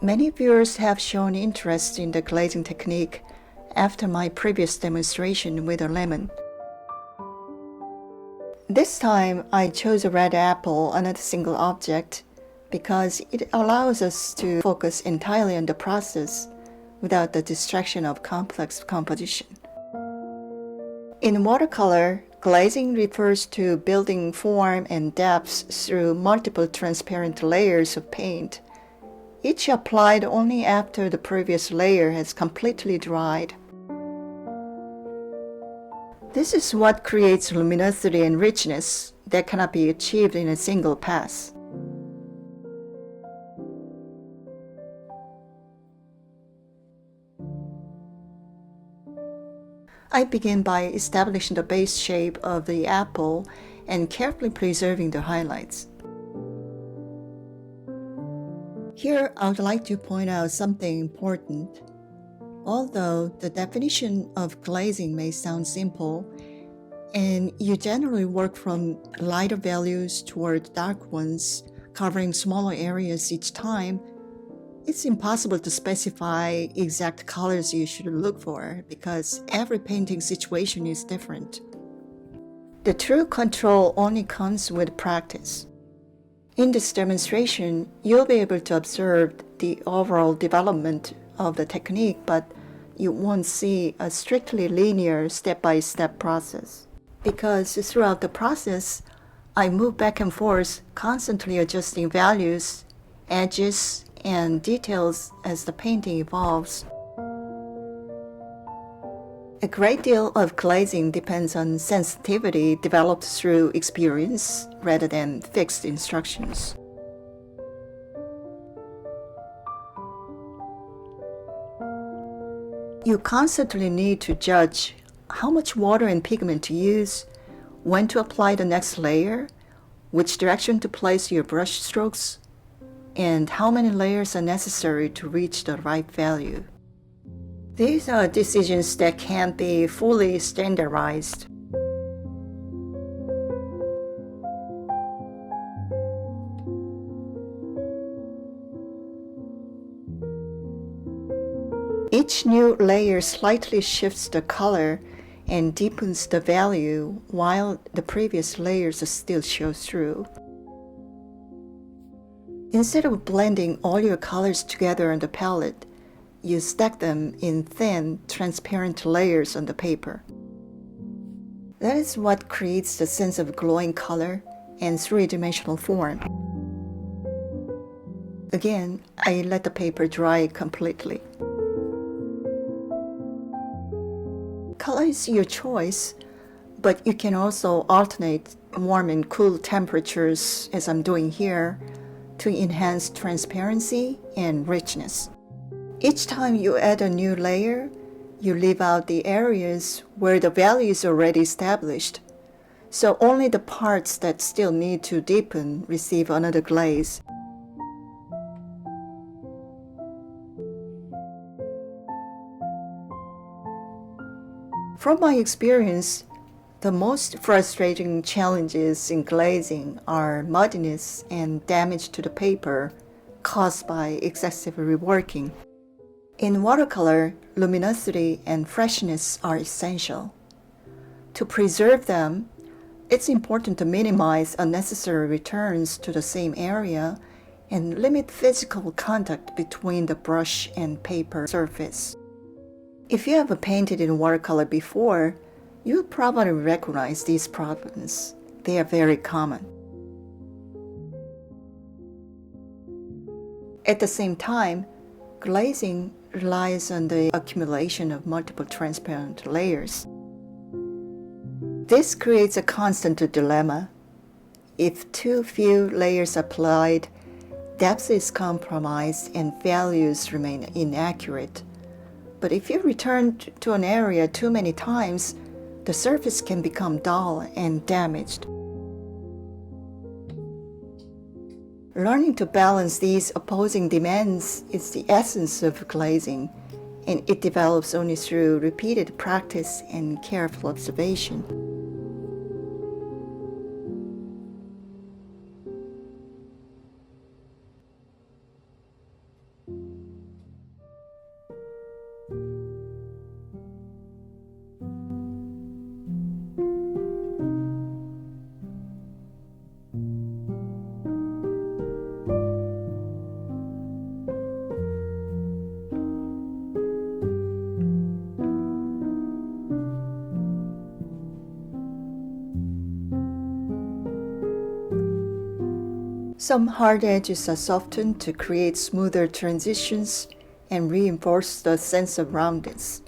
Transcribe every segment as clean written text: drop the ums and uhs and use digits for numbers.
Many viewers have shown interest in the glazing technique after my previous demonstration with a lemon. This time I chose a red apple, another single object, because it allows us to focus entirely on the process without the distraction of complex composition. In watercolor, glazing refers to building form and depth through multiple transparent layers of paint, each applied only after the previous layer has completely dried. This is what creates luminosity and richness that cannot be achieved in a single pass. I begin by establishing the base shape of the apple and carefully preserving the highlights. Here, I would like to point out something important. Although the definition of glazing may sound simple, and you generally work from lighter values toward dark ones, covering smaller areas each time, it's impossible to specify exact colors you should look for because every painting situation is different. The true control only comes with practice. In this demonstration, you'll be able to observe the overall development of the technique, but you won't see a strictly linear step-by-step process. Because throughout the process, I move back and forth, constantly adjusting values, edges, and details as the painting evolves. A great deal of glazing depends on sensitivity developed through experience rather than fixed instructions. You constantly need to judge how much water and pigment to use, when to apply the next layer, which direction to place your brush strokes, and how many layers are necessary to reach the right value. These are decisions that can't be fully standardized. Each new layer slightly shifts the color and deepens the value while the previous layers still show through. Instead of blending all your colors together on the palette, you stack them in thin, transparent layers on the paper. That is what creates the sense of glowing color and three-dimensional form. Again, I let the paper dry completely. Color is your choice, but you can also alternate warm and cool temperatures, as I'm doing here, to enhance transparency and richness. Each time you add a new layer, you leave out the areas where the value is already established, so only the parts that still need to deepen receive another glaze. From my experience, the most frustrating challenges in glazing are muddiness and damage to the paper caused by excessive reworking. In watercolor, luminosity and freshness are essential. To preserve them, it's important to minimize unnecessary returns to the same area and limit physical contact between the brush and paper surface. If you have painted in watercolor before, you'll probably recognize these problems. They are very common. At the same time, glazing relies on the accumulation of multiple transparent layers. This creates a constant dilemma. If too few layers are applied, depth is compromised and values remain inaccurate. But if you return to an area too many times, the surface can become dull and damaged. Learning to balance these opposing demands is the essence of glazing, and it develops only through repeated practice and careful observation. Some hard edges are softened to create smoother transitions and reinforce the sense of roundness.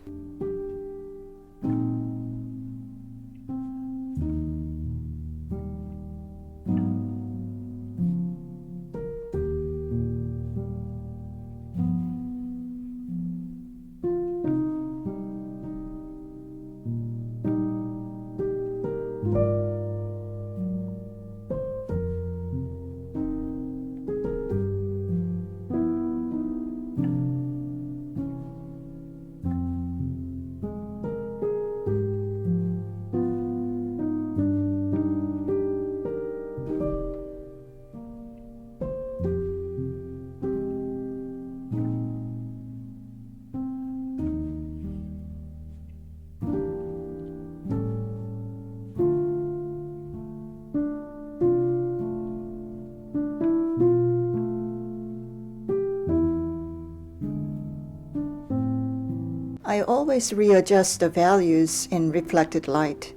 I always readjust the values in reflected light.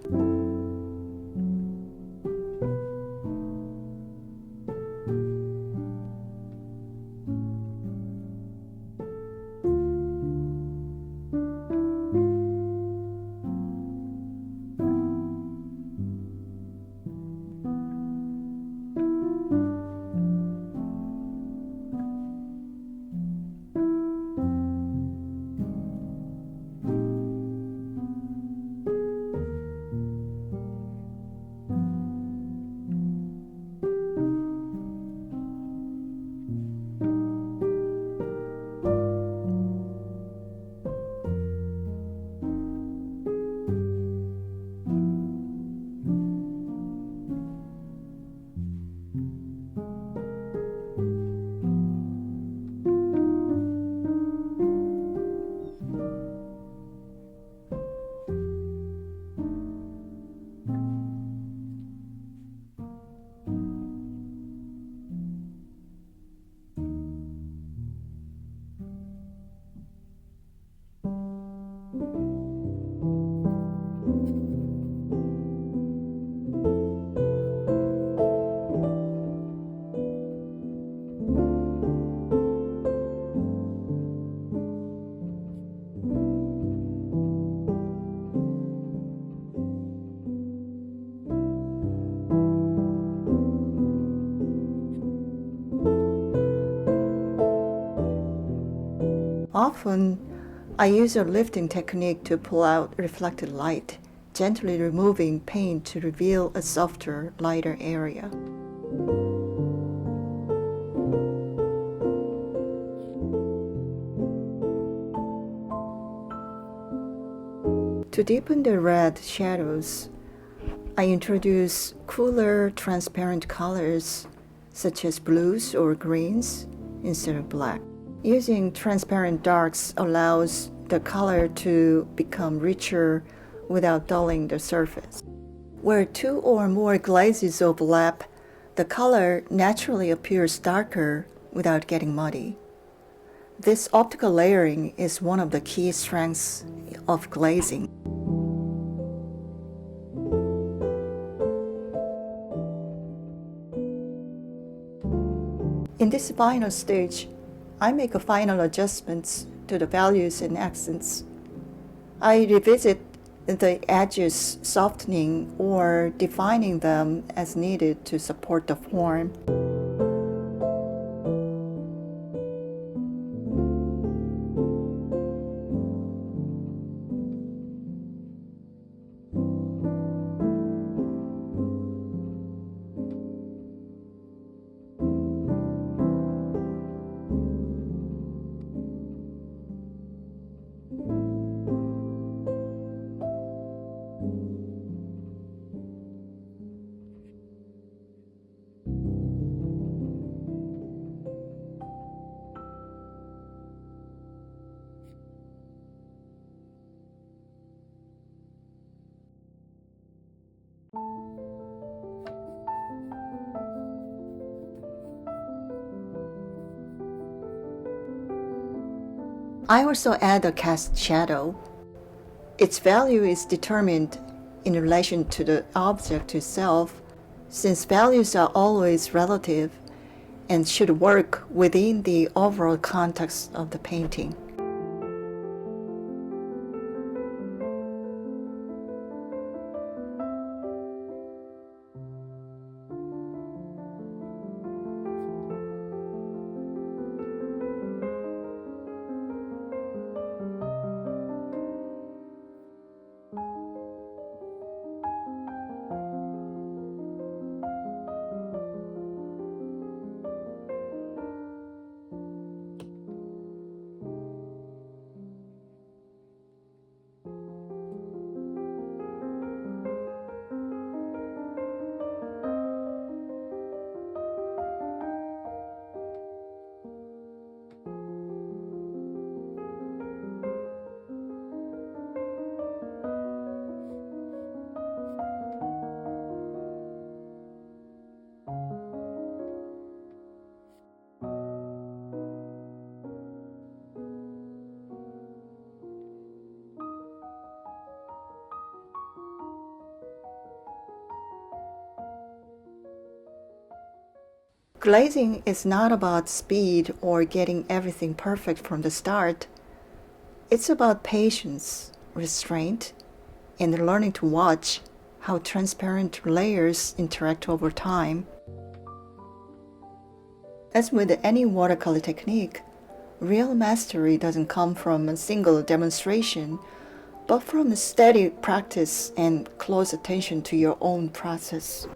Often, I use a lifting technique to pull out reflected light, gently removing paint to reveal a softer, lighter area. To deepen the red shadows, I introduce cooler, transparent colors such as blues or greens instead of black. Using transparent darks allows the color to become richer without dulling the surface. Where two or more glazes overlap, the color naturally appears darker without getting muddy. This optical layering is one of the key strengths of glazing. In this final stage, I make final adjustments to the values and accents. I revisit the edges, softening or defining them as needed to support the form. I also add a cast shadow. Its value is determined in relation to the object itself. Since values are always relative, and should work within the overall context of the painting. Glazing is not about speed or getting everything perfect from the start. It's about patience, restraint, and learning to watch how transparent layers interact over time. As with any watercolor technique, real mastery doesn't come from a single demonstration, but from a steady practice and close attention to your own process.